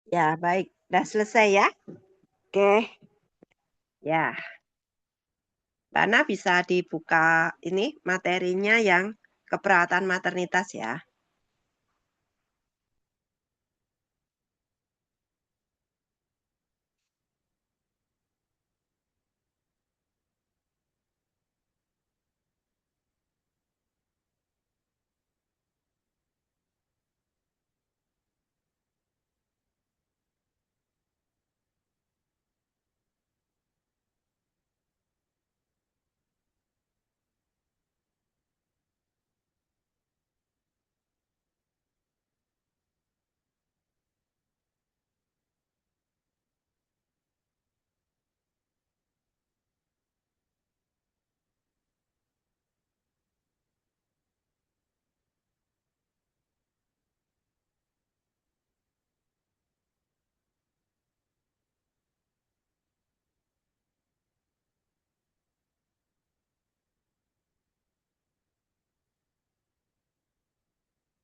Ya, baik. Udah selesai ya? Oke. Ya, Mbak Ana bisa dibuka ini materinya yang keperawatan maternitas ya.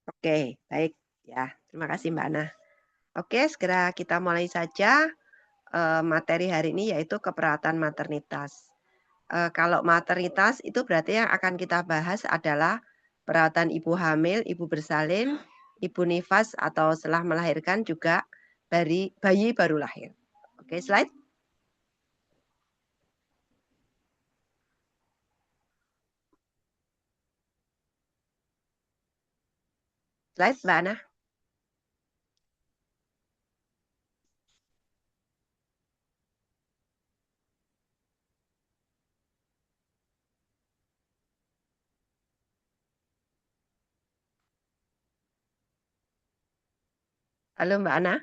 Oke, baik. Ya, terima kasih Mbak Ana. Oke, segera kita mulai saja materi hari ini yaitu keperawatan maternitas. Kalau maternitas itu berarti yang akan kita bahas adalah perawatan ibu hamil, ibu bersalin, ibu nifas atau setelah melahirkan juga bayi baru lahir. Oke, slide. Slide, Mbak Ana. Halo Mbak Ana.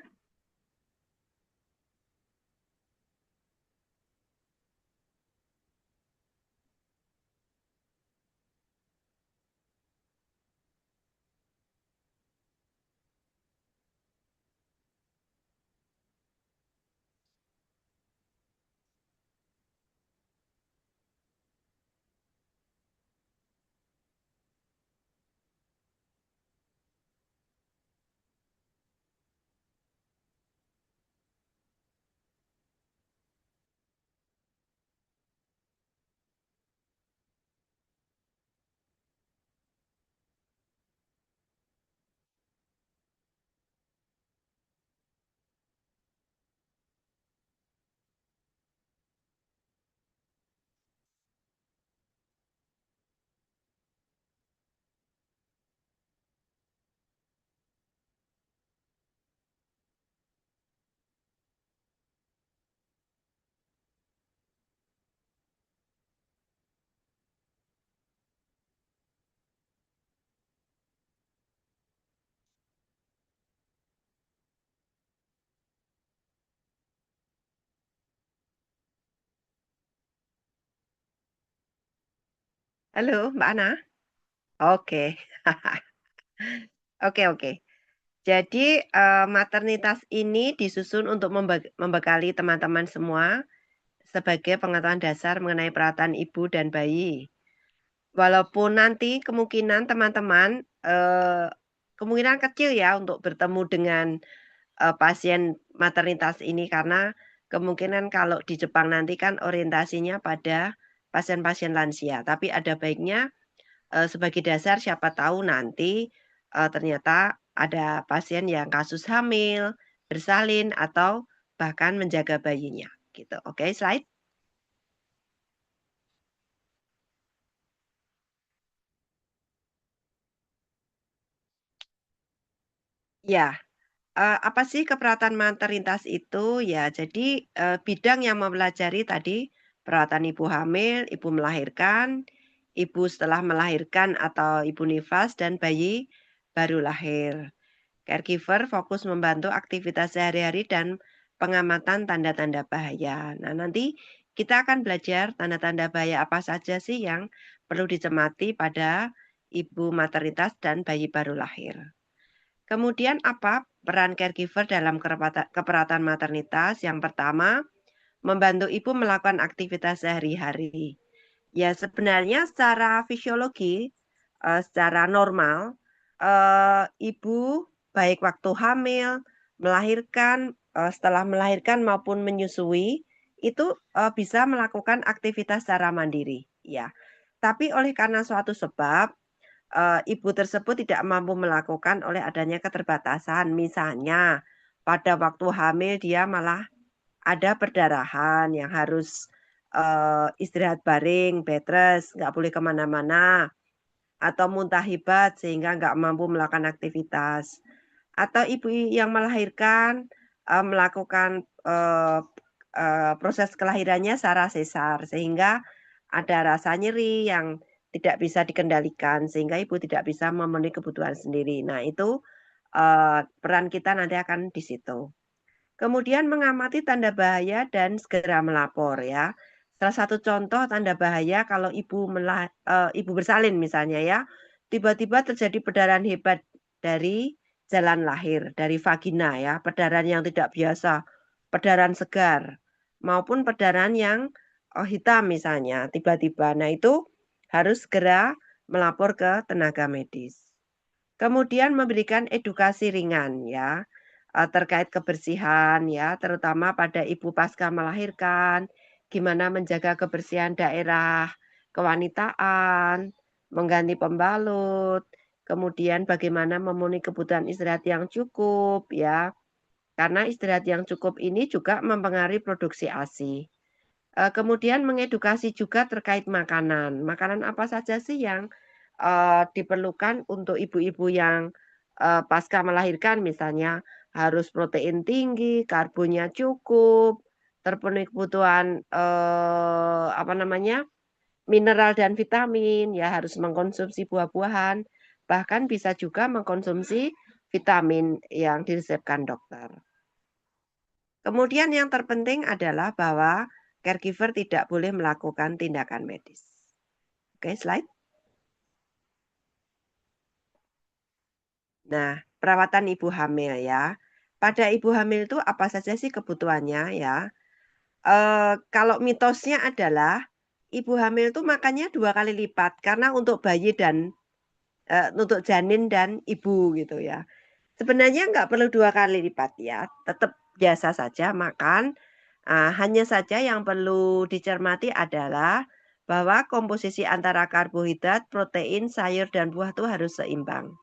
Halo Mbak Ana. Oke. Oke, oke. Jadi maternitas ini disusun untuk membekali teman-teman semua sebagai pengetahuan dasar mengenai perawatan ibu dan bayi. Walaupun nanti kemungkinan teman-teman, kemungkinan kecil ya untuk bertemu dengan, pasien maternitas ini karena kemungkinan kalau di Jepang nanti kan orientasinya pada pasien-pasien lansia. Tapi ada baiknya, sebagai dasar siapa tahu nanti, ternyata ada pasien yang kasus hamil, bersalin, atau bahkan menjaga bayinya gitu. Oke, slide. Ya. Apa sih keperawatan maternitas itu? Ya, jadi, bidang yang mempelajari tadi perawatan ibu hamil, ibu melahirkan, ibu setelah melahirkan atau ibu nifas, dan bayi baru lahir. Caregiver fokus membantu aktivitas sehari-hari dan pengamatan tanda-tanda bahaya. Nah, nanti kita akan belajar tanda-tanda bahaya apa saja sih yang perlu dicermati pada ibu maternitas dan bayi baru lahir. Kemudian apa peran caregiver dalam keperawatan maternitas? Yang pertama, membantu ibu melakukan aktivitas sehari-hari. Ya sebenarnya secara fisiologi, secara normal, ibu baik waktu hamil setelah melahirkan maupun menyusui, itu, bisa melakukan aktivitas secara mandiri, ya. Tapi oleh karena suatu sebab, ibu tersebut tidak mampu melakukan oleh adanya keterbatasan. Misalnya, pada waktu hamil dia malah ada perdarahan yang harus, istirahat baring, bed rest, nggak boleh kemana mana, atau muntah hebat sehingga nggak mampu melakukan aktivitas. Atau ibu yang melahirkan, melakukan, proses kelahirannya secara sesar, sehingga ada rasa nyeri yang tidak bisa dikendalikan, sehingga ibu tidak bisa memenuhi kebutuhan sendiri. Nah itu, peran kita nanti akan di situ. Kemudian mengamati tanda bahaya dan segera melapor ya. Salah satu contoh tanda bahaya kalau ibu bersalin misalnya ya, tiba-tiba terjadi perdarahan hebat dari jalan lahir, dari vagina ya, perdarahan yang tidak biasa, perdarahan segar, maupun perdarahan yang, hitam misalnya tiba-tiba. Nah itu harus segera melapor ke tenaga medis. Kemudian memberikan edukasi ringan ya, terkait kebersihan ya, terutama pada ibu pasca melahirkan, gimana menjaga kebersihan daerah kewanitaan, mengganti pembalut, kemudian bagaimana memenuhi kebutuhan istirahat yang cukup ya, karena istirahat yang cukup ini juga mempengaruhi produksi ASI. Kemudian mengedukasi juga terkait makanan. Makanan apa saja sih yang, diperlukan untuk ibu-ibu yang, pasca melahirkan misalnya harus protein tinggi, karbonya cukup, terpenuhi kebutuhan, apa namanya, mineral dan vitamin, ya harus mengkonsumsi buah-buahan, bahkan bisa juga mengkonsumsi vitamin yang diresepkan dokter. Kemudian yang terpenting adalah bahwa caregiver tidak boleh melakukan tindakan medis. Oke, slide. Nah, perawatan ibu hamil ya. Pada ibu hamil itu apa saja sih kebutuhannya ya? Kalau mitosnya adalah ibu hamil itu makannya 2 kali lipat karena untuk bayi dan untuk janin dan ibu gitu ya. Sebenarnya nggak perlu 2 kali lipat ya, tetap biasa saja makan, hanya saja yang perlu dicermati adalah bahwa komposisi antara karbohidrat, protein, sayur, dan buah itu harus seimbang.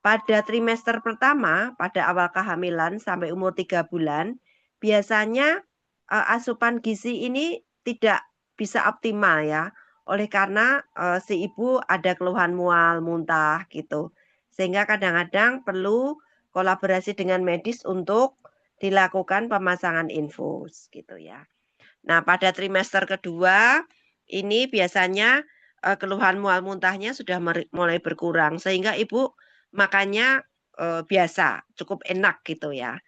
Pada trimester pertama, pada awal kehamilan sampai umur 3 bulan, biasanya, asupan gizi ini tidak bisa optimal ya, oleh karena, si ibu ada keluhan mual, muntah gitu. Sehingga kadang-kadang perlu kolaborasi dengan medis untuk dilakukan pemasangan infus gitu ya. Nah, pada trimester kedua, ini biasanya, keluhan mual muntahnya sudah mulai berkurang sehingga ibu makannya, biasa, cukup enak gitu ya.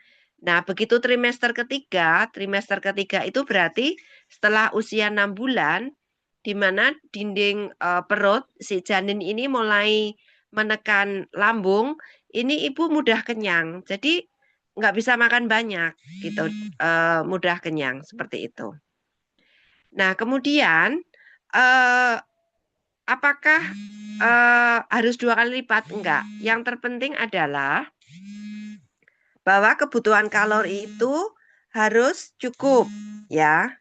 Nah, begitu trimester ketiga itu berarti setelah usia 6 bulan, di mana dinding, perut si janin ini mulai menekan lambung, ini ibu mudah kenyang. Jadi nggak bisa makan banyak gitu, mudah kenyang, seperti itu. Nah, kemudian, eee, apakah, harus 2 kali lipat? Enggak, yang terpenting adalah bahwa kebutuhan kalori itu harus cukup, ya.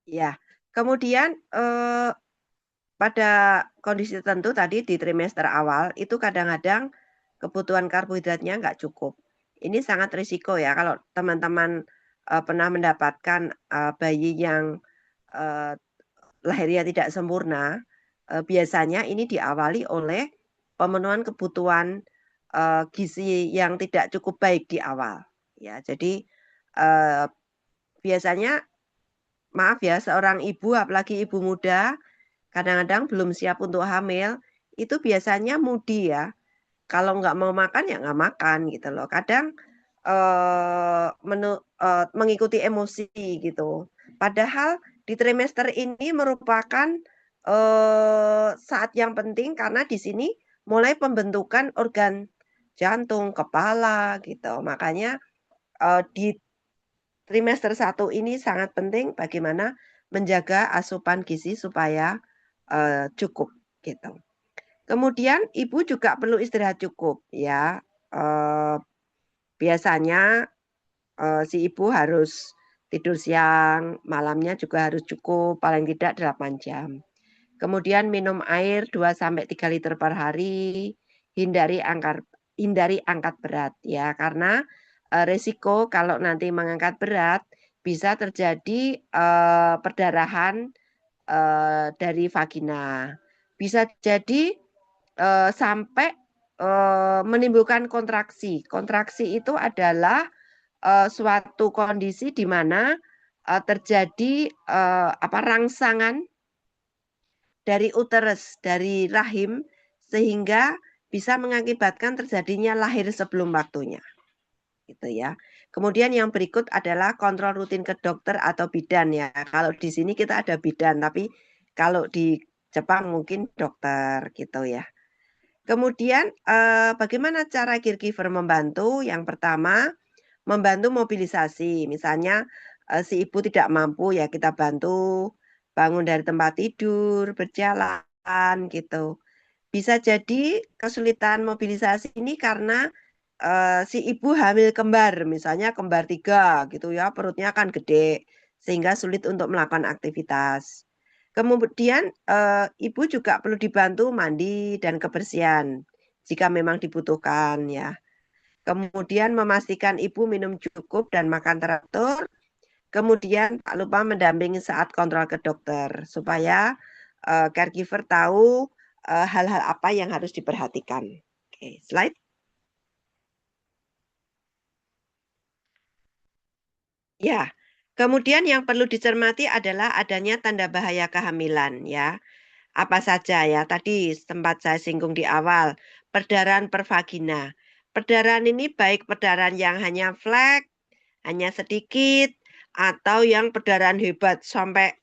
Ya, kemudian, pada kondisi tertentu tadi di trimester awal, itu kadang-kadang kebutuhan karbohidratnya nggak cukup. Ini sangat risiko ya kalau teman-teman, pernah mendapatkan, bayi yang, eee, lahirnya tidak sempurna, biasanya ini diawali oleh pemenuhan kebutuhan, gizi yang tidak cukup baik di awal, ya. Jadi, eee, biasanya maaf ya, seorang ibu, apalagi ibu muda, kadang-kadang belum siap untuk hamil, itu biasanya moody ya. Kalau nggak mau makan ya nggak makan gitu loh. Kadang mengikuti emosi gitu. Padahal di trimester ini merupakan saat yang penting karena di sini mulai pembentukan organ jantung, kepala gitu. Makanya di trimester 1 ini sangat penting bagaimana menjaga asupan gizi supaya cukup gitu. Kemudian ibu juga perlu istirahat cukup ya. Eee, biasanya, si ibu harus tidur siang, malamnya juga harus cukup paling tidak 8 jam. Kemudian minum air 2 sampai 3 liter per hari, hindari hindari angkat berat ya, karena, resiko kalau nanti mengangkat berat bisa terjadi, perdarahan, dari vagina. Bisa jadi sampai, menimbulkan kontraksi. Kontraksi itu adalah, suatu kondisi di mana, terjadi, rangsangan dari uterus, dari rahim, sehingga bisa mengakibatkan terjadinya lahir sebelum waktunya, gitu ya. Kemudian yang berikut adalah kontrol rutin ke dokter atau bidan ya. Kalau di sini kita ada bidan, tapi kalau di Jepang mungkin dokter, gitu ya. Kemudian, bagaimana cara caregiver membantu? Yang pertama, membantu mobilisasi. Misalnya, si ibu tidak mampu, ya kita bantu bangun dari tempat tidur, berjalan, gitu. Bisa jadi kesulitan mobilisasi ini karena, si ibu hamil kembar, misalnya kembar 3 gitu ya, perutnya kan gede, sehingga sulit untuk melakukan aktivitas. Kemudian, ibu juga perlu dibantu mandi dan kebersihan, jika memang dibutuhkan ya. Kemudian memastikan ibu minum cukup dan makan teratur, kemudian tak lupa mendampingi saat kontrol ke dokter, supaya, caregiver tahu, hal-hal apa yang harus diperhatikan. Oke, slide. Ya, kemudian yang perlu dicermati adalah adanya tanda bahaya kehamilan ya. Apa saja ya, tadi sempat saya singgung di awal, perdarahan pervagina. Perdarahan ini baik perdarahan yang hanya flek, hanya sedikit, atau yang perdarahan hebat sampai,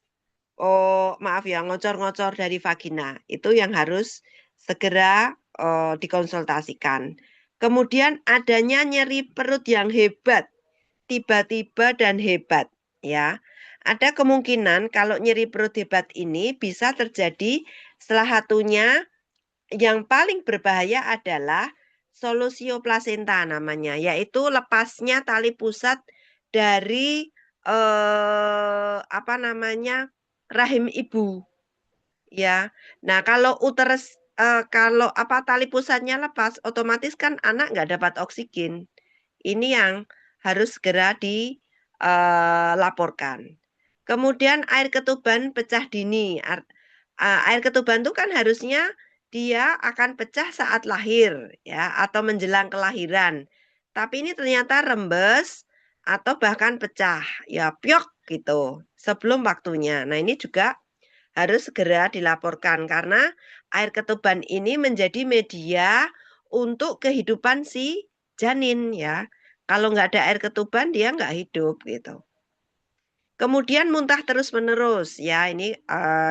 oh maaf ya, ngocor-ngocor dari vagina. Itu yang harus segera, dikonsultasikan. Kemudian adanya nyeri perut yang hebat, tiba-tiba dan hebat, ya. Ada kemungkinan kalau nyeri perut hebat ini bisa terjadi salah satunya yang paling berbahaya adalah solusio plasenta namanya, yaitu lepasnya tali pusat dari, rahim ibu, ya. Nah, kalau tali pusatnya lepas, otomatis kan anak nggak dapat oksigen. Ini yang harus segera dilaporkan. Kemudian air ketuban pecah dini. Air ketuban itu kan harusnya dia akan pecah saat lahir ya atau menjelang kelahiran. Tapi ini ternyata rembes atau bahkan pecah, ya piok gitu sebelum waktunya. Nah, ini juga harus segera dilaporkan karena air ketuban ini menjadi media untuk kehidupan si janin ya. Kalau nggak ada air ketuban dia nggak hidup gitu. Kemudian muntah terus-menerus ya ini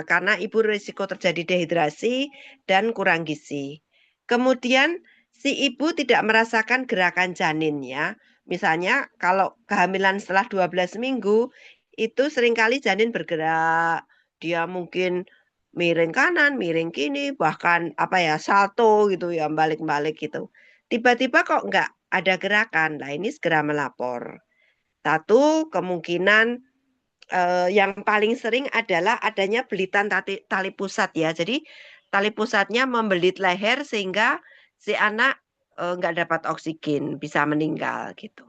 karena ibu risiko terjadi dehidrasi dan kurang gizi. Kemudian si ibu tidak merasakan gerakan janin ya. Misalnya kalau kehamilan setelah 12 minggu itu seringkali janin bergerak. Dia mungkin miring kanan, miring kini, bahkan salto gitu ya, balik-balik gitu. Tiba-tiba kok nggak ada gerakan. Nah, ini segera melapor. Satu, kemungkinan yang paling sering adalah adanya belitan tali pusat ya. Jadi tali pusatnya membelit leher sehingga si anak, nggak dapat oksigen, bisa meninggal gitu.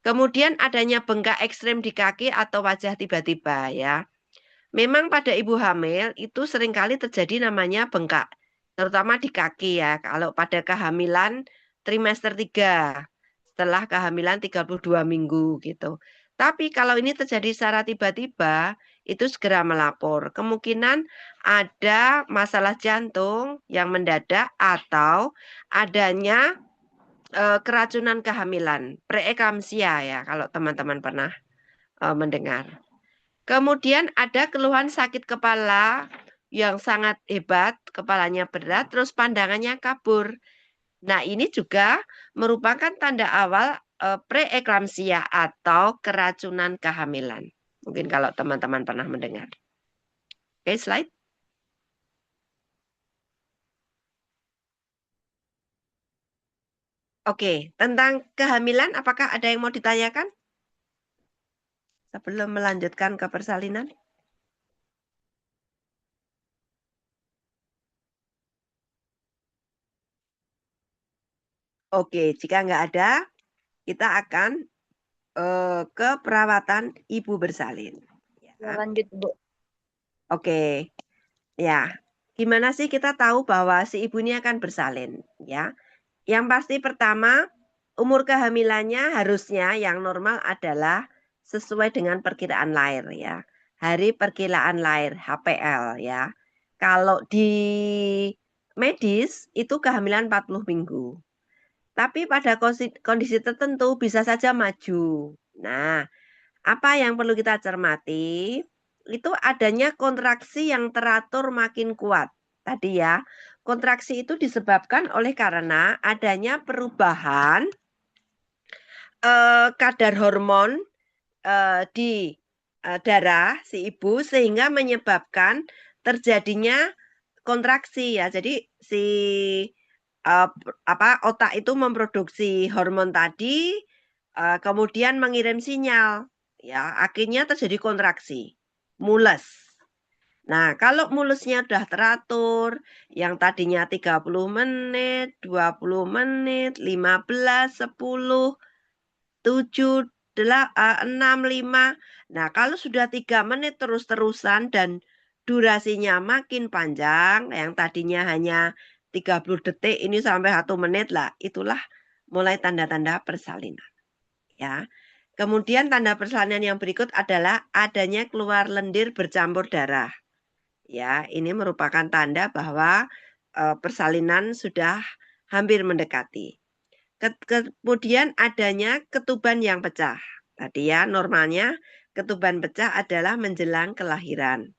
Kemudian adanya bengkak ekstrem di kaki atau wajah tiba-tiba ya. Memang pada ibu hamil itu seringkali terjadi namanya bengkak, terutama di kaki ya, kalau pada kehamilan trimester 3 setelah kehamilan 32 minggu gitu. Tapi kalau ini terjadi secara tiba-tiba, itu segera melapor. Kemungkinan ada masalah jantung yang mendadak atau adanya keracunan kehamilan, preeklamsia ya kalau teman-teman pernah mendengar. Kemudian ada keluhan sakit kepala yang sangat hebat, kepalanya berat, terus pandangannya kabur. Nah, ini juga merupakan tanda awal preeklamsia atau keracunan kehamilan. Mungkin kalau teman-teman pernah mendengar. Oke, slide. Oke, tentang kehamilan, apakah ada yang mau ditanyakan sebelum melanjutkan ke persalinan? Oke, jika nggak ada, kita akan ke perawatan ibu bersalin. Ya. Lanjut, Bu. Oke, ya. Gimana sih kita tahu bahwa si ibu ini akan bersalin? Ya, yang pasti pertama, umur kehamilannya harusnya yang normal adalah sesuai dengan perkiraan lahir ya. Hari perkiraan lahir HPL ya. Kalau di medis itu kehamilan 40 minggu. Tapi pada kondisi tertentu bisa saja maju. Nah, apa yang perlu kita cermati? Itu adanya kontraksi yang teratur makin kuat. Tadi ya, kontraksi itu disebabkan oleh karena adanya perubahan kadar hormon di darah si ibu sehingga menyebabkan terjadinya kontraksi ya. Jadi si otak itu memproduksi hormon tadi, kemudian mengirim sinyal, ya akhirnya terjadi kontraksi, mules. Nah, kalau mulusnya sudah teratur, yang tadinya 30 menit, 20 menit, 15, 10, 7, 6, 5. Nah, kalau sudah 3 menit terus-terusan dan durasinya makin panjang, yang tadinya hanya 30 detik ini sampai 1 menit lah, itulah mulai tanda-tanda persalinan. Ya. Kemudian tanda persalinan yang berikut adalah adanya keluar lendir bercampur darah. Ya, ini merupakan tanda bahwa persalinan sudah hampir mendekati. Kemudian adanya ketuban yang pecah. Tadi ya, normalnya ketuban pecah adalah menjelang kelahiran.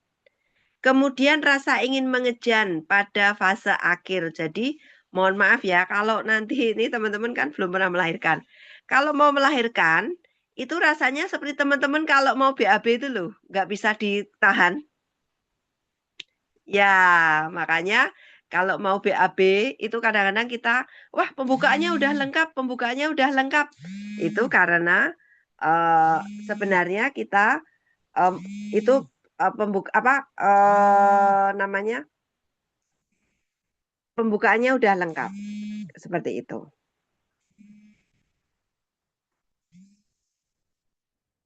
Kemudian rasa ingin mengejan pada fase akhir. Jadi, mohon maaf ya, kalau nanti ini teman-teman kan belum pernah melahirkan. Kalau mau melahirkan, itu rasanya seperti teman-teman kalau mau BAB itu loh, nggak bisa ditahan. Ya, makanya kalau mau BAB itu kadang-kadang kita, wah pembukaannya udah lengkap, pembukaannya udah lengkap. Itu karena sebenarnya kita itu namanya pembukaannya udah lengkap seperti itu.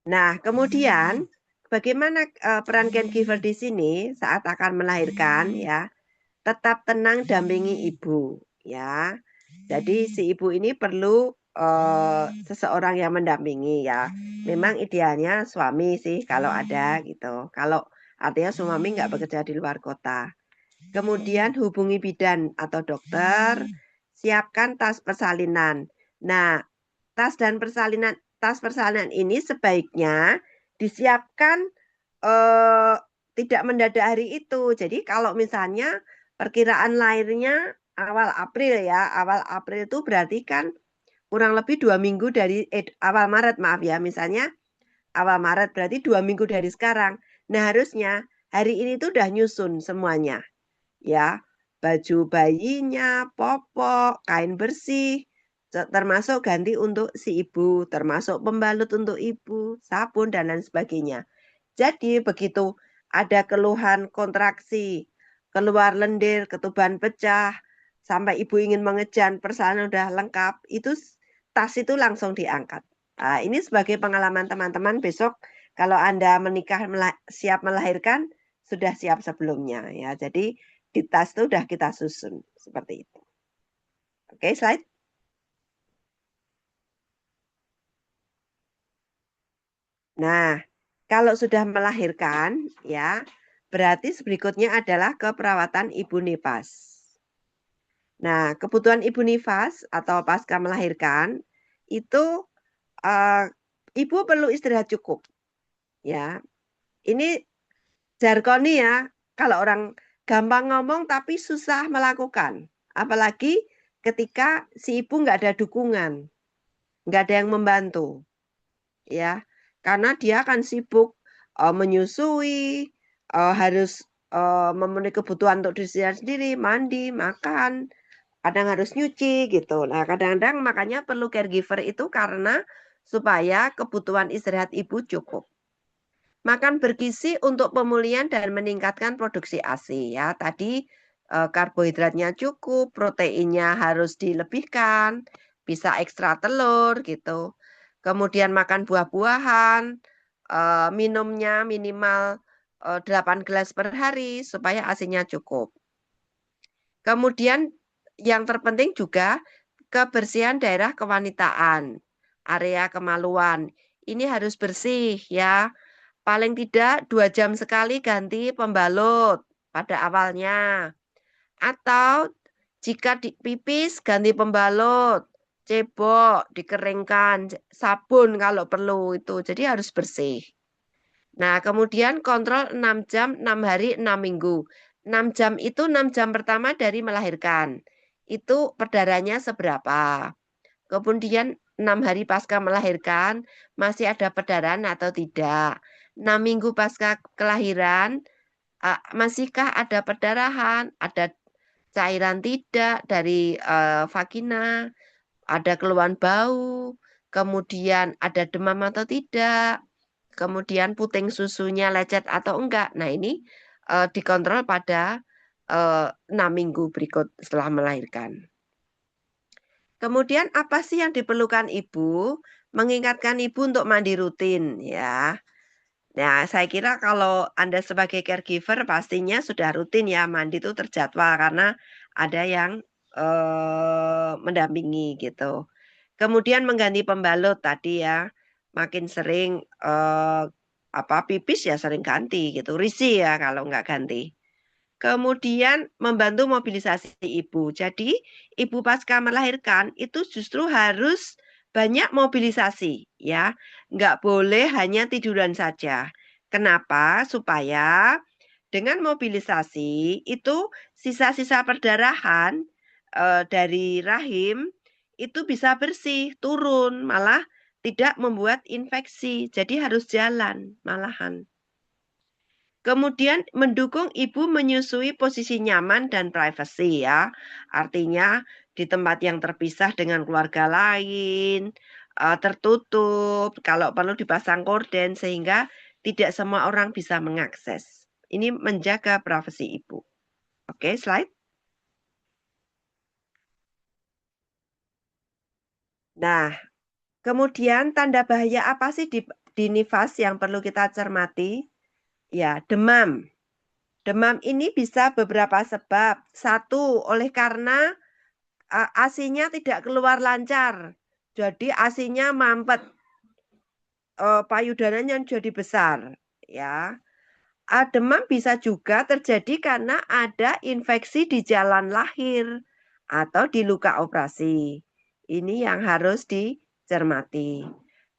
Nah, kemudian bagaimana peran caregiver di sini saat akan melahirkan ya? Tetap tenang dampingi ibu ya. Jadi si ibu ini perlu seseorang yang mendampingi ya. Memang idealnya suami sih kalau ada gitu. Kalau artinya suami nggak bekerja di luar kota. Kemudian hubungi bidan atau dokter, siapkan tas persalinan. Nah, tas persalinan ini sebaiknya disiapkan eh, tidak mendadak hari itu. Jadi kalau misalnya perkiraan lahirnya awal April ya, awal April itu berarti kan kurang lebih 2 minggu dari awal Maret maaf ya, misalnya awal Maret berarti 2 minggu dari sekarang. Nah harusnya hari ini tuh udah nyusun semuanya ya, baju bayinya, popok, kain bersih, termasuk ganti untuk si ibu, termasuk pembalut untuk ibu, sabun dan lain sebagainya. Jadi begitu ada keluhan kontraksi, keluar lendir, ketuban pecah, sampai ibu ingin mengejan, persalinan udah lengkap, itu tas itu langsung diangkat. Nah, ini sebagai pengalaman teman-teman besok kalau Anda menikah siap melahirkan sudah siap sebelumnya ya. Jadi di tas itu sudah kita susun seperti itu. Oke, slide. Nah, Kalau sudah melahirkan, ya, berarti berikutnya adalah keperawatan ibu nifas. Nah, kebutuhan ibu nifas atau pasca melahirkan itu uh, ibu perlu istirahat cukup, ya. Ini jargoni ya, kalau orang gampang ngomong tapi susah melakukan. Apalagi ketika si ibu nggak ada dukungan, nggak ada yang membantu, ya. Karena dia akan sibuk menyusui, harus memenuhi kebutuhan untuk diri sendiri, mandi, makan, kadang harus nyuci gitu. Nah, kadang-kadang makanya perlu caregiver itu karena supaya kebutuhan istirahat ibu cukup. Makan bergizi untuk pemulihan dan meningkatkan produksi ASI ya. Tadi karbohidratnya cukup, proteinnya harus dilebihkan, bisa ekstra telur gitu. Kemudian makan buah-buahan, minumnya minimal 8 gelas per hari supaya ASI-nya cukup. Kemudian yang terpenting juga kebersihan daerah kewanitaan, area kemaluan. Ini harus bersih ya. Paling tidak 2 jam sekali ganti pembalut pada awalnya. Atau jika pipis ganti pembalut, cebok, dikeringkan, sabun kalau perlu itu. Jadi harus bersih. Nah, kemudian kontrol 6 jam, 6 hari, 6 minggu. 6 jam itu 6 jam pertama dari melahirkan. Itu perdarahannya seberapa. Kemudian 6 hari pasca melahirkan, masih ada perdarahan atau tidak. 6 minggu pasca kelahiran, masihkah ada perdarahan, ada cairan tidak dari vagina, ada keluhan bau, kemudian ada demam atau tidak, kemudian puting susunya lecet atau enggak. Nah, ini dikontrol pada 6 minggu berikut setelah melahirkan. Kemudian apa sih yang diperlukan ibu? Mengingatkan ibu untuk mandi rutin ya. Nah, saya kira kalau Anda sebagai caregiver pastinya sudah rutin ya mandi itu terjadwal karena ada yang mendampingi gitu. Kemudian mengganti pembalut tadi ya, makin sering apa pipis ya sering ganti gitu, risih ya kalau nggak ganti. Kemudian membantu mobilisasi ibu. Jadi ibu pasca melahirkan itu justru harus banyak mobilisasi ya. Nggak boleh hanya tiduran saja. Kenapa? Supaya dengan mobilisasi itu sisa-sisa perdarahan dari rahim itu bisa bersih, turun, malah tidak membuat infeksi. Jadi harus jalan malahan. Kemudian mendukung ibu menyusui posisi nyaman dan privasi ya. Artinya di tempat yang terpisah dengan keluarga lain, tertutup, kalau perlu dipasang korden sehingga tidak semua orang bisa mengakses. Ini menjaga privasi ibu. Oke, slide. Nah, kemudian tanda bahaya apa sih di nifas yang perlu kita cermati? Ya, demam. Demam ini bisa beberapa sebab. Satu, oleh karena ASI-nya tidak keluar lancar. Jadi ASI-nya mampet, payudaranya jadi besar, ya. Demam bisa juga terjadi karena ada infeksi di jalan lahir atau di luka operasi. Ini yang harus dicermati.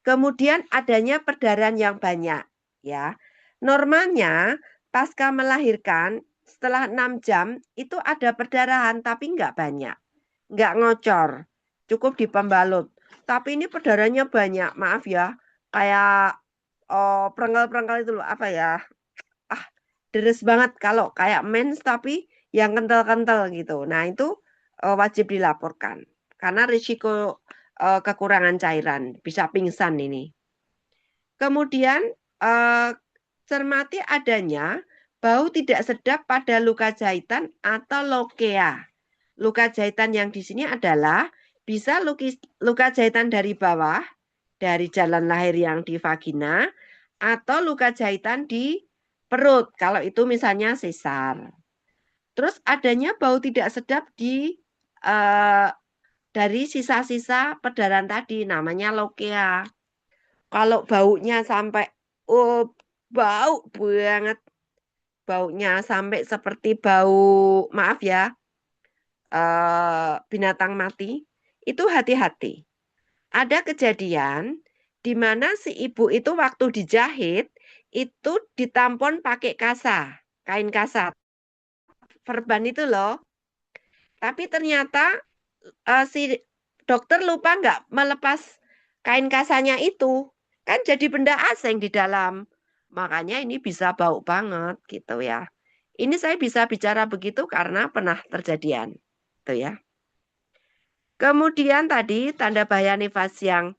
Kemudian adanya perdarahan yang banyak, ya. Normalnya pasca melahirkan setelah 6 jam itu ada perdarahan tapi nggak banyak, nggak ngocor, cukup di pembalut. Tapi ini perdarahannya banyak, maaf ya, kayak perenggal-perenggal itu loh, apa ya? Ah, deres banget kalau kayak mens tapi yang kental-kental gitu. Nah, itu wajib dilaporkan karena risiko kekurangan cairan, bisa pingsan ini. Kemudian cermati adanya bau tidak sedap pada luka jahitan atau lokea. Luka jahitan yang di sini adalah bisa luka jahitan dari bawah, dari jalan lahir yang di vagina, atau luka jahitan di perut, kalau itu misalnya sesar. Terus adanya bau tidak sedap eh, dari sisa-sisa perdarahan tadi, namanya lokea. Kalau baunya sampai bau banget. Baunya sampai seperti bau, maaf ya, binatang mati. Itu hati-hati. Ada kejadian di mana si ibu itu waktu dijahit, itu ditampon pakai kasa, kain kasa, perban itu loh. Tapi ternyata si dokter lupa nggak melepas kain kasanya itu. Kan jadi benda asing di dalam. Makanya ini bisa bau banget gitu ya. Ini saya bisa bicara begitu karena pernah terjadian. Tuh ya. Kemudian tadi tanda bahaya nifas yang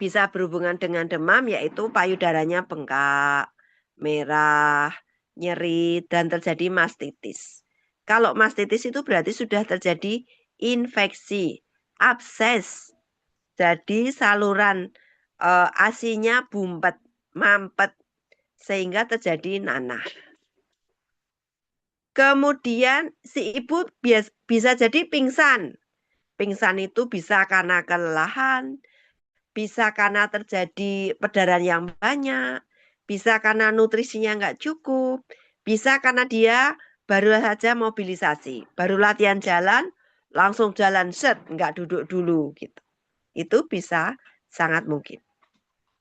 bisa berhubungan dengan demam yaitu payudaranya bengkak, merah, nyeri, dan terjadi mastitis. Kalau mastitis itu berarti sudah terjadi infeksi, abses. Jadi saluran ASI-nya bumpet, mampet, sehingga terjadi nanah. Kemudian si ibu bisa jadi pingsan. Pingsan itu bisa karena kelelahan, bisa karena terjadi perdarahan yang banyak, bisa karena nutrisinya nggak cukup, bisa karena dia baru saja mobilisasi, baru latihan jalan, langsung jalan set, nggak duduk dulu gitu. Itu bisa sangat mungkin.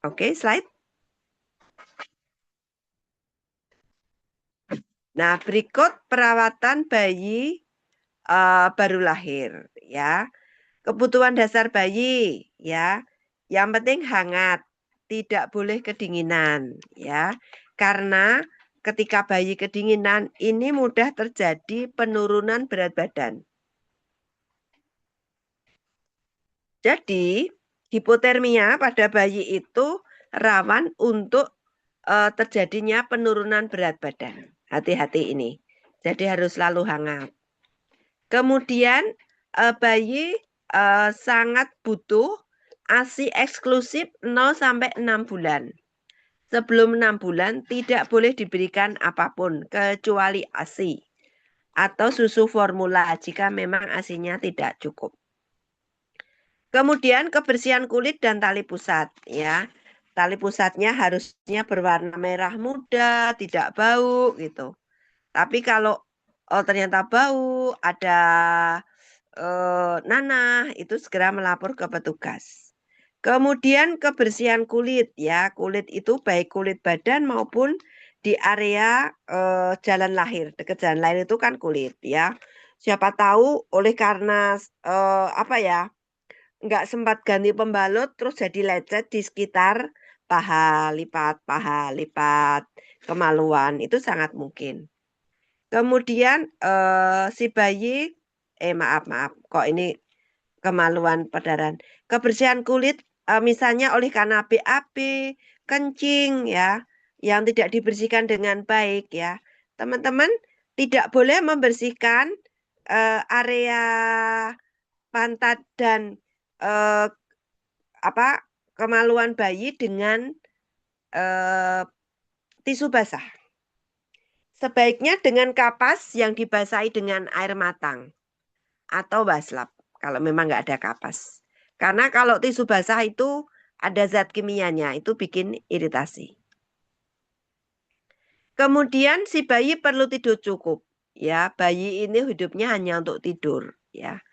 Oke, slide. Nah, berikut perawatan bayi baru lahir ya. Kebutuhan dasar bayi ya. Yang penting hangat, tidak boleh kedinginan ya. Karena ketika bayi kedinginan ini mudah terjadi penurunan berat badan. Jadi, hipotermia pada bayi itu rawan untuk terjadinya penurunan berat badan. Hati-hati ini. Jadi harus selalu hangat. Kemudian bayi sangat butuh ASI eksklusif 0 sampai 6 bulan. Sebelum 6 bulan tidak boleh diberikan apapun kecuali ASI atau susu formula jika memang ASINya tidak cukup. Kemudian kebersihan kulit dan tali pusat ya. Tali pusatnya harusnya berwarna merah muda, tidak bau gitu. Tapi kalau ternyata bau, ada nanah, itu segera melapor ke petugas. Kemudian kebersihan kulit ya. Kulit itu baik kulit badan maupun di area jalan lahir. Dekat jalan lahir itu kan kulit ya. Siapa tahu oleh karena apa ya, nggak sempat ganti pembalut terus jadi lecet di sekitar paha lipat, kemaluan, itu sangat mungkin. Kemudian si bayi, maaf, kok ini kemaluan perdarahan. Kebersihan kulit misalnya oleh karena BAB, kencing ya, yang tidak dibersihkan dengan baik ya. Teman-teman tidak boleh membersihkan area pantat dan eh, apa kemaluan bayi dengan eh, tisu basah. Sebaiknya dengan kapas yang dibasahi dengan air matang atau baslap kalau memang nggak ada kapas. Karena kalau tisu basah itu ada zat kimianya, itu bikin iritasi. Kemudian si bayi perlu tidur cukup. Ya, bayi ini hidupnya hanya untuk tidur. Ya.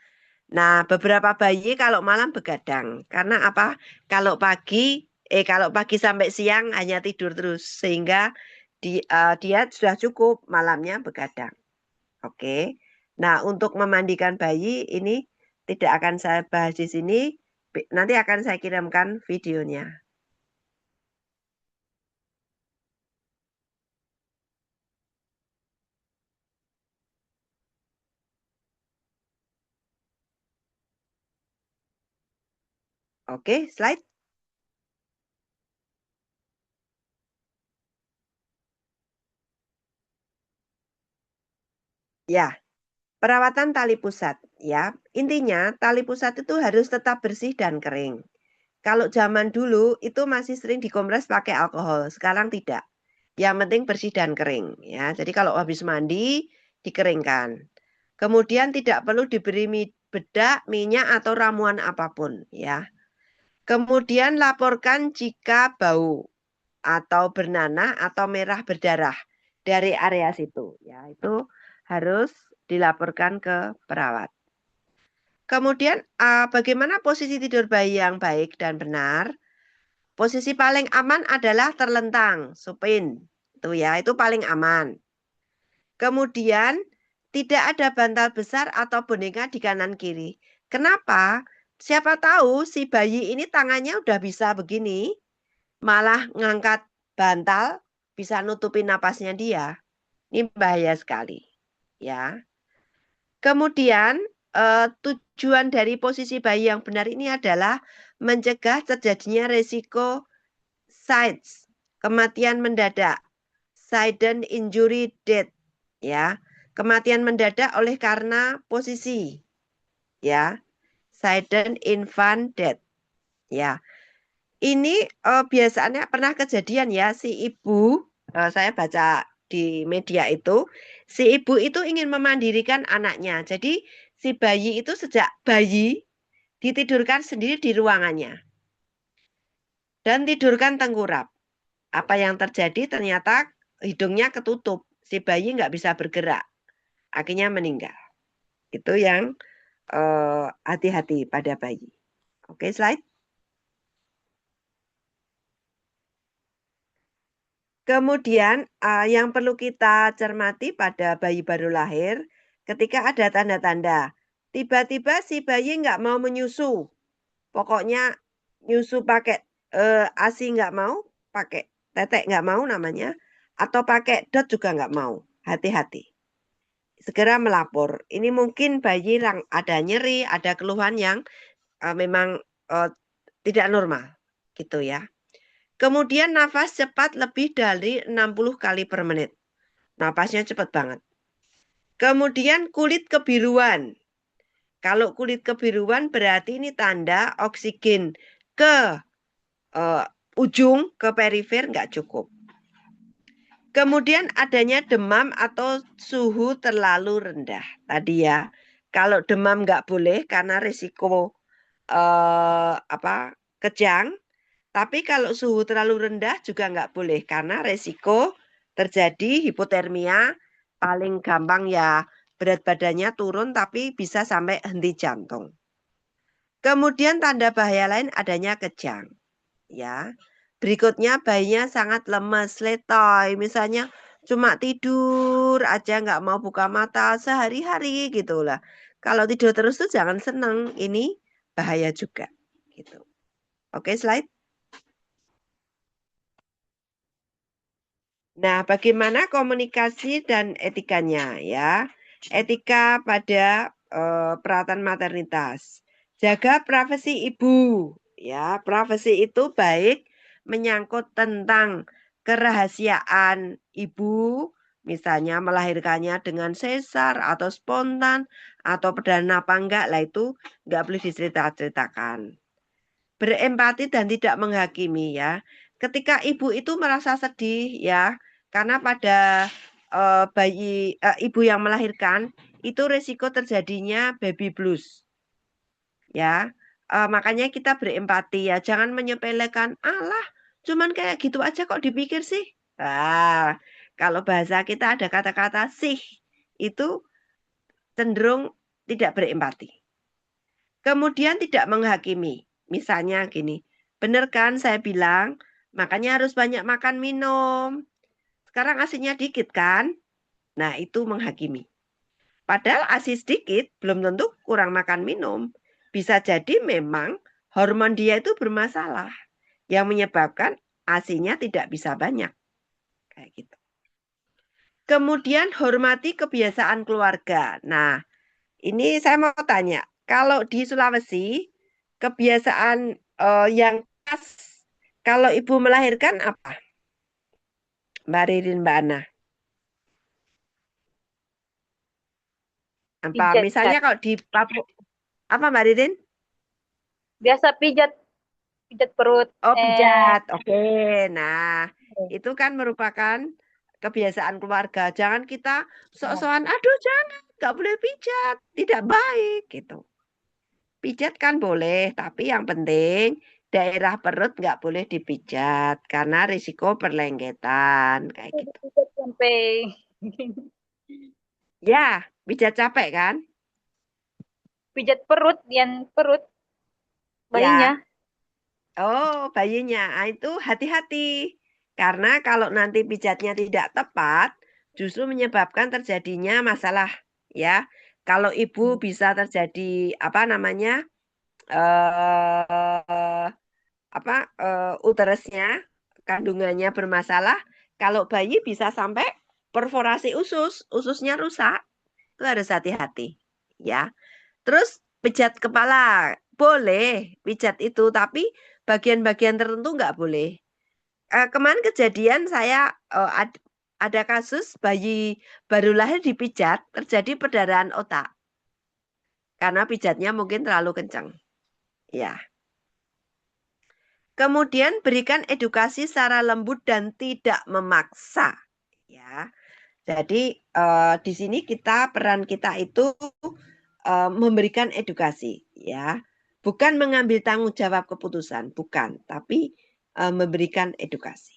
Nah, beberapa bayi kalau malam begadang. Karena apa? Kalau pagi, kalau pagi sampai siang hanya tidur terus. Sehingga dia sudah cukup malamnya begadang. Oke. Nah, untuk memandikan bayi ini tidak akan saya bahas di sini. Nanti akan saya kirimkan videonya. Oke, slide. Ya, perawatan tali pusat. Ya, intinya tali pusat itu harus tetap bersih dan kering. Kalau zaman dulu itu masih sering dikompres pakai alkohol, sekarang tidak. Yang penting bersih dan kering ya. Jadi kalau habis mandi dikeringkan. Kemudian tidak perlu diberi bedak, minyak atau ramuan apapun ya. Kemudian laporkan jika bau. atau bernanah atau merah berdarah dari area situ. Ya, itu harus dilaporkan ke perawat. Kemudian bagaimana posisi tidur bayi yang baik dan benar? Posisi paling aman adalah terlentang, supin. Itu ya, itu paling aman. Kemudian tidak ada bantal besar atau boneka di kanan kiri. Kenapa? Siapa tahu si bayi ini tangannya udah bisa begini, malah ngangkat bantal bisa nutupin napasnya dia. Ini bahaya sekali, ya. Kemudian tujuan dari posisi bayi yang benar ini adalah mencegah terjadinya resiko SIDS, kematian mendadak, sudden injury death, ya. Kematian mendadak oleh karena posisi, ya. Sudden infant death, ya. Ini biasanya pernah kejadian ya si ibu, saya baca di media itu, si ibu itu ingin memandirikan anaknya. Jadi si bayi itu sejak bayi ditidurkan sendiri di ruangannya dan tidurkan tengkurap. Apa yang terjadi ternyata hidungnya ketutup, si bayi nggak bisa bergerak, akhirnya meninggal. Itu yang hati-hati pada bayi. Oke, slide. Kemudian yang perlu kita cermati pada bayi baru lahir, ketika ada tanda-tanda, tiba-tiba si bayi nggak mau menyusu, pokoknya nyusu pakai ASI nggak mau, pakai tetek nggak mau namanya, atau pakai dot juga nggak mau, hati-hati. Segera melapor. Ini mungkin bayi yang ada nyeri, ada keluhan yang memang tidak normal, gitu ya. Kemudian nafas cepat lebih dari 60 kali per menit. Napasnya cepat banget. Kemudian kulit kebiruan. Kalau kulit kebiruan berarti ini tanda oksigen ke ujung, ke perifer nggak cukup. Kemudian adanya demam atau suhu terlalu rendah. Tadi ya, kalau demam nggak boleh karena risiko kejang. Tapi kalau suhu terlalu rendah juga nggak boleh karena resiko terjadi hipotermia, paling gampang ya berat badannya turun tapi bisa sampai henti jantung. Kemudian tanda bahaya lain adanya kejang. Ya, berikutnya bayinya sangat lemes, letoy, misalnya cuma tidur aja nggak mau buka mata sehari-hari gitulah. Kalau tidur terus tuh jangan seneng, ini bahaya juga. Gitu. Oke, slide. Nah, bagaimana komunikasi dan etikanya ya? Etika pada perawatan maternitas. Jaga privasi ibu, ya. Privasi itu baik menyangkut tentang kerahasiaan ibu, misalnya melahirkannya dengan sesar atau spontan atau perdana apa enggak lah itu enggak boleh diceritakan. Berempati dan tidak menghakimi ya. Ketika ibu itu merasa sedih ya, karena pada ibu yang melahirkan itu risiko terjadinya baby blues. Ya. Makanya kita berempati ya, jangan menyepelekan, "Alah, cuman kayak gitu aja kok dipikir sih." Nah, kalau bahasa kita ada kata-kata sih, itu cenderung tidak berempati. Kemudian tidak menghakimi. Misalnya gini, benar kan saya bilang, makanya harus banyak makan minum. Sekarang asinya dikit kan? Nah, itu menghakimi. Padahal asi sedikit belum tentu kurang makan minum. Bisa jadi memang hormon dia itu bermasalah yang menyebabkan asinya tidak bisa banyak. Kayak gitu. Kemudian hormati kebiasaan keluarga. Nah, ini saya mau tanya, kalau di Sulawesi kebiasaan yang khas kalau ibu melahirkan apa? Mbak Ririn, Mbak Ana. Apa Pijat. misalnya kalau di Papua apa Mbak Ririn? Biasa pijat, pijat perut. Oh, pijat. Oke. Nah, Oh, itu kan merupakan kebiasaan keluarga. Jangan kita oh. sok-sokan, aduh jangan, nggak boleh pijat, tidak baik gitu. Pijat kan boleh, tapi yang penting daerah perut nggak boleh dipijat karena risiko perlengketan kayak gitu. Pijat sampai Ya, pijat capek kan? pijat perut, yang perut Ya. bayinya. Oh, bayinya. Ah, itu hati-hati. Karena kalau nanti pijatnya tidak tepat, justru menyebabkan terjadinya masalah, ya. Kalau ibu bisa terjadi apa namanya? eh apa uterusnya, kandungannya bermasalah. Kalau bayi bisa sampai perforasi usus, ususnya rusak. Itu harus hati-hati, ya. Terus pijat kepala, boleh pijat itu, tapi bagian-bagian tertentu nggak boleh. Kemarin kejadian saya ada kasus bayi baru lahir dipijat, terjadi perdarahan otak karena pijatnya mungkin terlalu kencang. Ya. Kemudian berikan edukasi secara lembut dan tidak memaksa. Ya. Jadi di sini peran kita itu memberikan edukasi, ya, bukan mengambil tanggung jawab keputusan, bukan, tapi memberikan edukasi.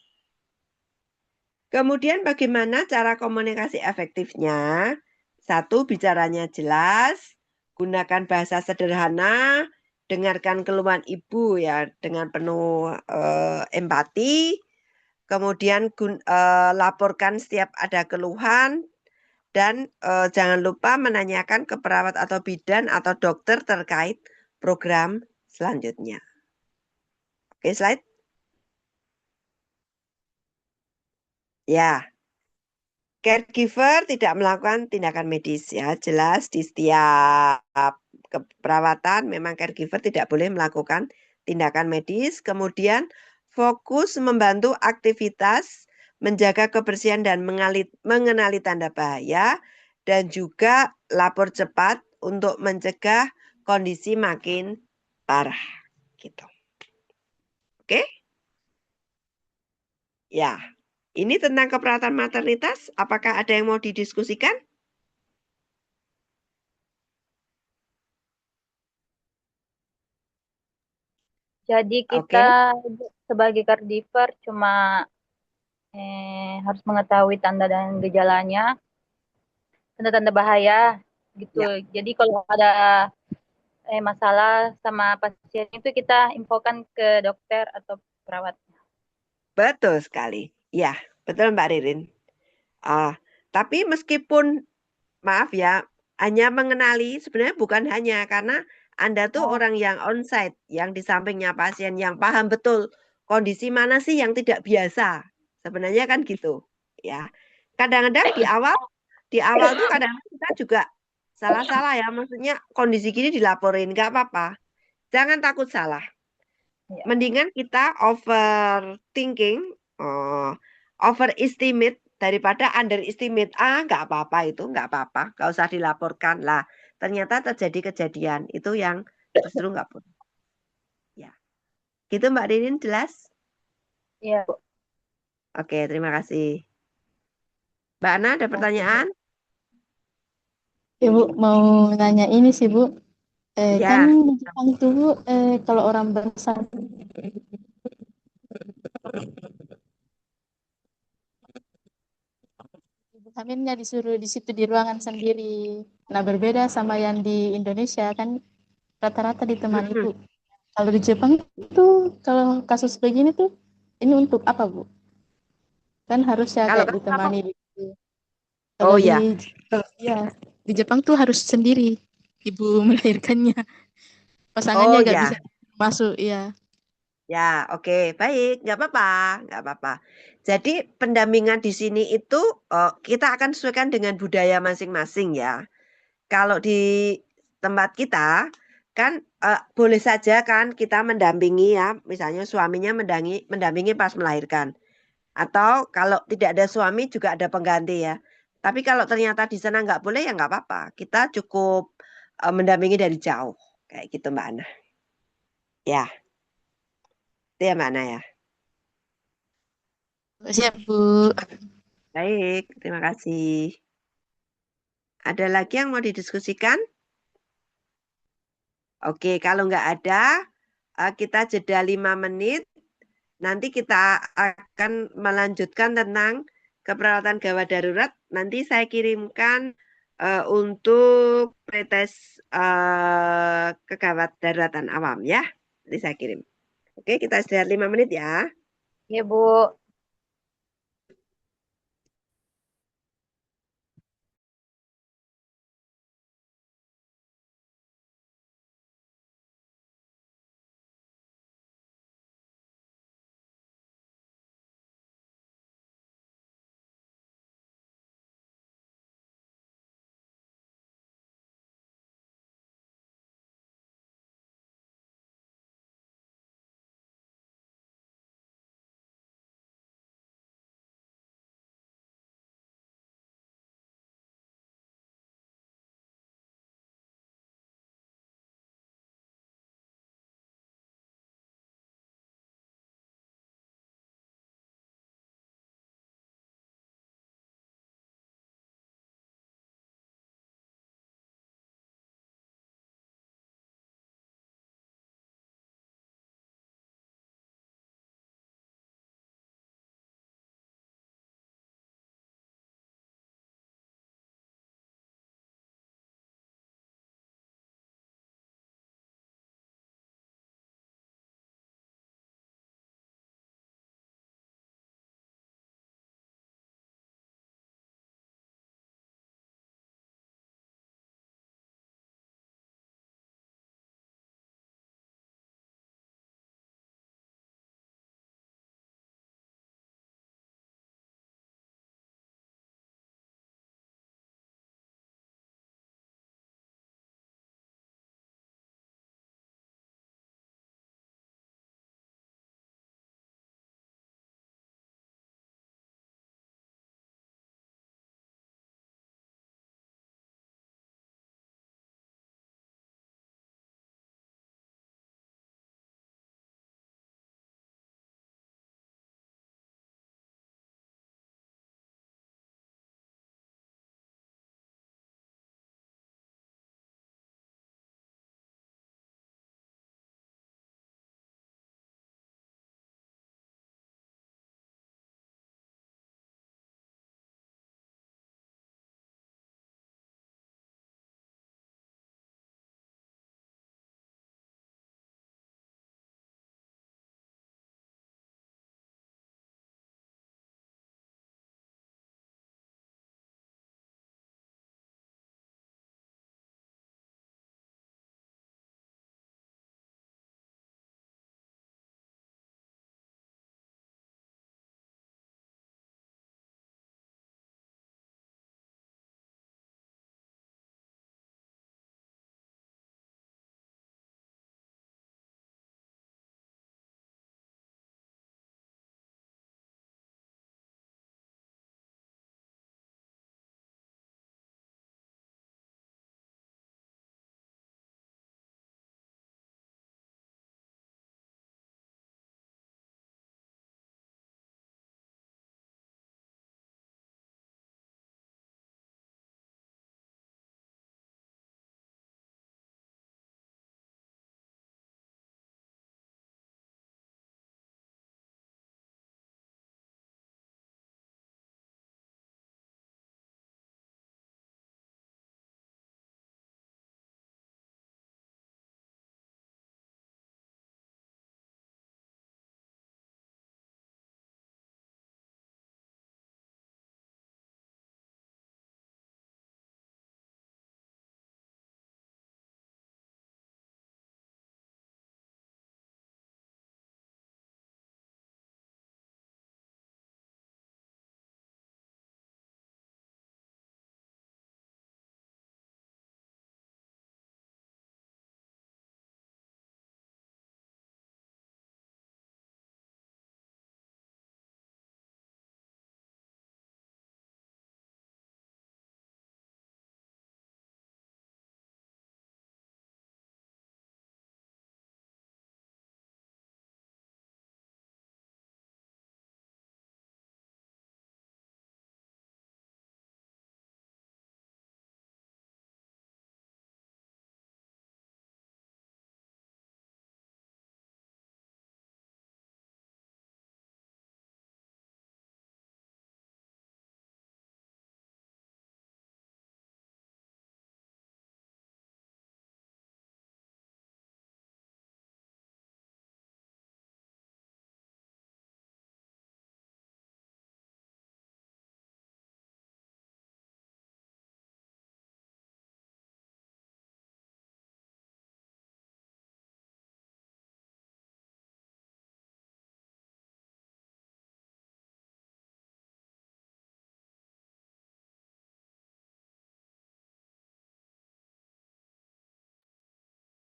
Kemudian bagaimana cara komunikasi efektifnya? Satu, bicaranya jelas, gunakan bahasa sederhana, dengarkan keluhan ibu ya dengan penuh empati, kemudian laporkan setiap ada keluhan, dan jangan lupa menanyakan ke perawat atau bidan atau dokter terkait program selanjutnya. Oke, slide. Ya, caregiver tidak melakukan tindakan medis ya. Jelas di setiap keperawatan memang caregiver tidak boleh melakukan tindakan medis. Kemudian fokus membantu aktivitas, menjaga kebersihan dan mengenali tanda bahaya, dan juga lapor cepat untuk mencegah kondisi makin parah gitu. Oke? Ya. Ini tentang keperawatan maternitas, apakah ada yang mau didiskusikan? Jadi kita Oke. sebagai caregiver cuma harus mengetahui tanda dan gejalanya, tanda-tanda bahaya gitu. Ya, Jadi kalau ada masalah sama pasien itu kita infokan ke dokter atau perawat. betul sekali. Ya, betul Mbak Ririn. Ah, tapi meskipun maaf ya, hanya mengenali sebenarnya bukan hanya karena Anda tuh Oh, orang yang onsite, yang di sampingnya pasien yang paham betul kondisi mana sih yang tidak biasa. Sebenarnya kan gitu. Ya. Kadang-kadang di awal tuh kadang kita juga salah-salah ya, maksudnya kondisi gini dilaporin nggak apa-apa. Jangan takut salah. iya. Mendingan kita overthinking, oh, overestimate daripada underestimate. Ah, nggak apa-apa itu, nggak apa-apa, nggak usah dilaporkan lah. Ternyata terjadi kejadian itu yang justru nggak boleh. Ya, gitu Mbak Ririn jelas? Iya, Bu. Oke, terima kasih. Mbak Ana ada Oke, Bu. pertanyaan? Ibu mau nanya ini sih Bu, kan Ya, di Jepang tuh Bu, kalau orang bersama ibu hamilnya disuruh di situ di ruangan sendiri. Nah berbeda sama yang di Indonesia kan rata-rata ditemani mm-mm. Bu. Kalau di Jepang itu kalau kasus begini tuh ini untuk apa Bu? Kan harusnya Kalau kayak kamu apa? ditemani gitu. Kalau Oh di ya, kalau, ya di Jepang tuh harus sendiri ibu melahirkannya. Pasangannya oh nggak bisa ya. masuk ya. Ya, oke, baik, nggak apa-apa, nggak apa-apa. Jadi pendampingan di sini itu kita akan sesuaikan dengan budaya masing-masing ya. Kalau di tempat kita kan boleh saja kan kita mendampingi ya, misalnya suaminya mendampingi pas melahirkan. Atau kalau tidak ada suami juga ada pengganti ya. Tapi kalau ternyata di sana nggak boleh ya nggak apa-apa. Kita cukup mendampingi dari jauh, kayak gitu Mbak Ana. Ya, itu ya Mbak Ana ya. Siap Bu. Baik, terima kasih. Ada lagi yang mau didiskusikan? Oke, kalau nggak ada, kita jeda 5 menit. Nanti kita akan melanjutkan tentang keperawatan gawat darurat. Nanti saya kirimkan untuk pretest kegawat daruratan awam ya. Nanti saya kirim. Oke, kita istirahat 5 menit ya. Ya, Bu.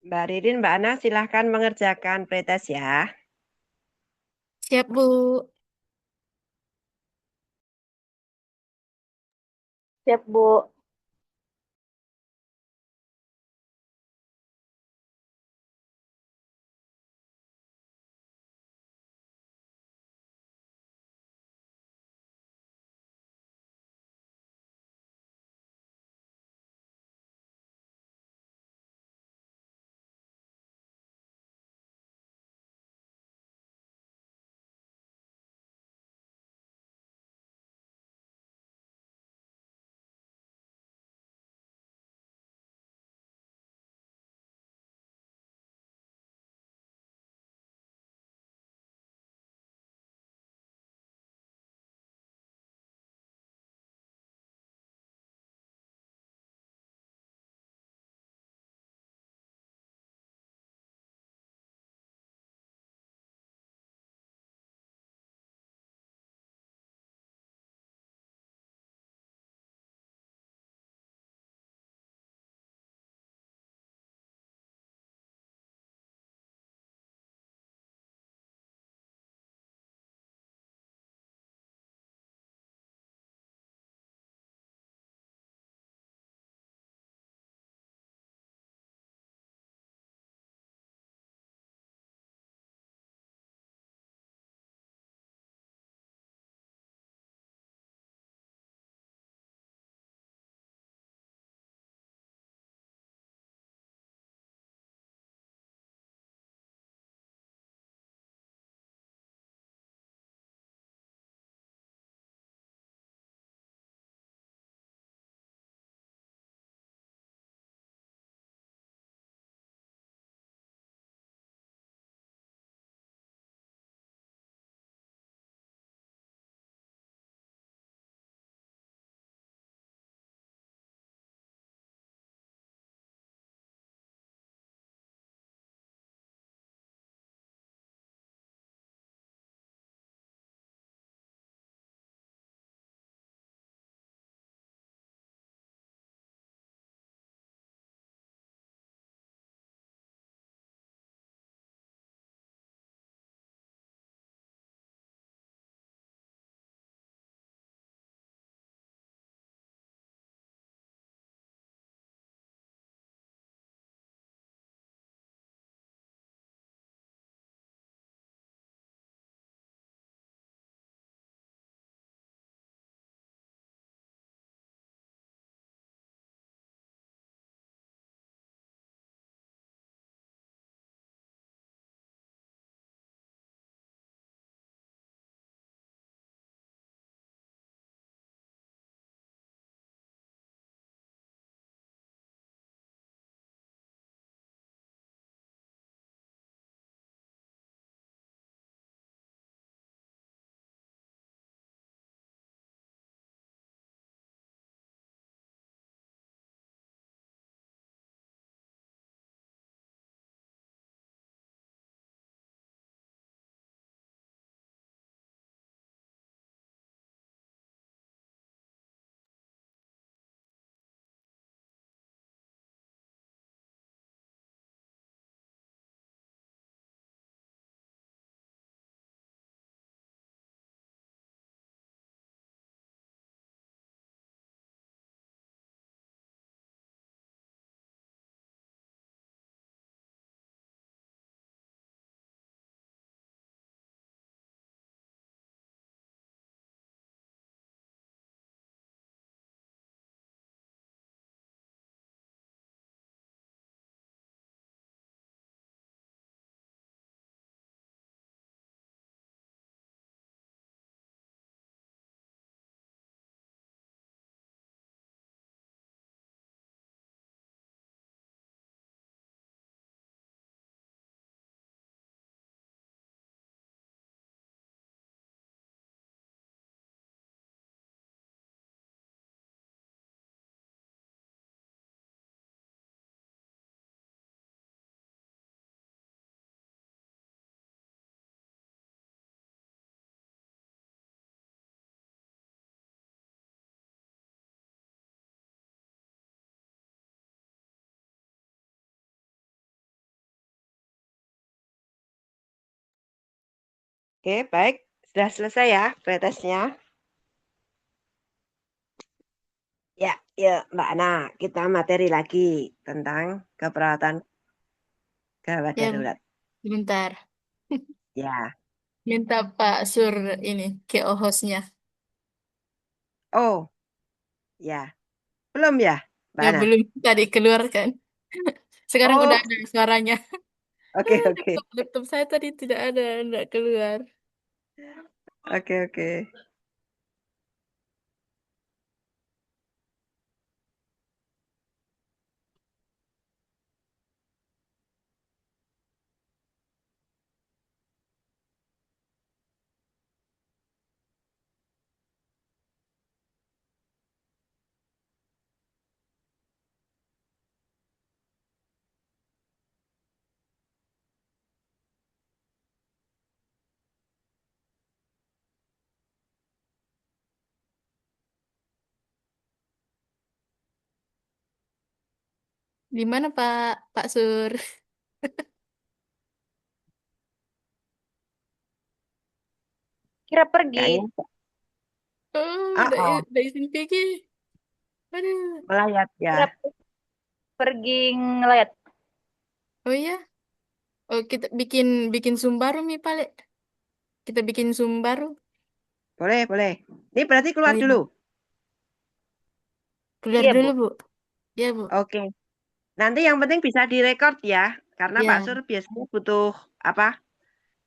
Mbak Ririn, Mbak Ana silahkan mengerjakan pretest ya. Siap, Bu. Siap, Bu. Oke, baik. Sudah selesai ya pretesnya? Ya, yuk Mbak Ana, kita materi lagi tentang keperawatan gawat Ya, darurat. bentar. Ya. Minta Pak Sur ini ke hostnya. Oh, ya. Belum ya, Mbak Ya Ana? belum tadi keluarkan. Sekarang udah Oh, ada suaranya. oke, oke. Laptop saya tadi tidak ada, tidak keluar. Oke, oke. Di mana Pak Sur? Kira pergi. Kayaknya, Oh, oh, udah izin pergi. Aduh. melayat Kira ya. pergi ngelayat. Oh iya. Oh, kita bikin bikin Zoom baru nih, Pak. Kita bikin Zoom baru. Boleh, boleh. Ini berarti Oh keluar iya. dulu. Keluar Iya, dulu, Bu. Bu. Ya, Bu. Oke. Nanti yang penting bisa direkord ya, karena Pak Ya, Sur biasanya butuh apa?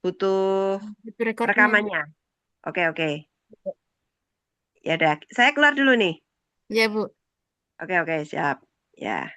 Butuh itu rekornya. rekamannya. Oke, oke. Ya udah, saya keluar dulu nih. Ya, Bu. Oke, oke, siap. Ya.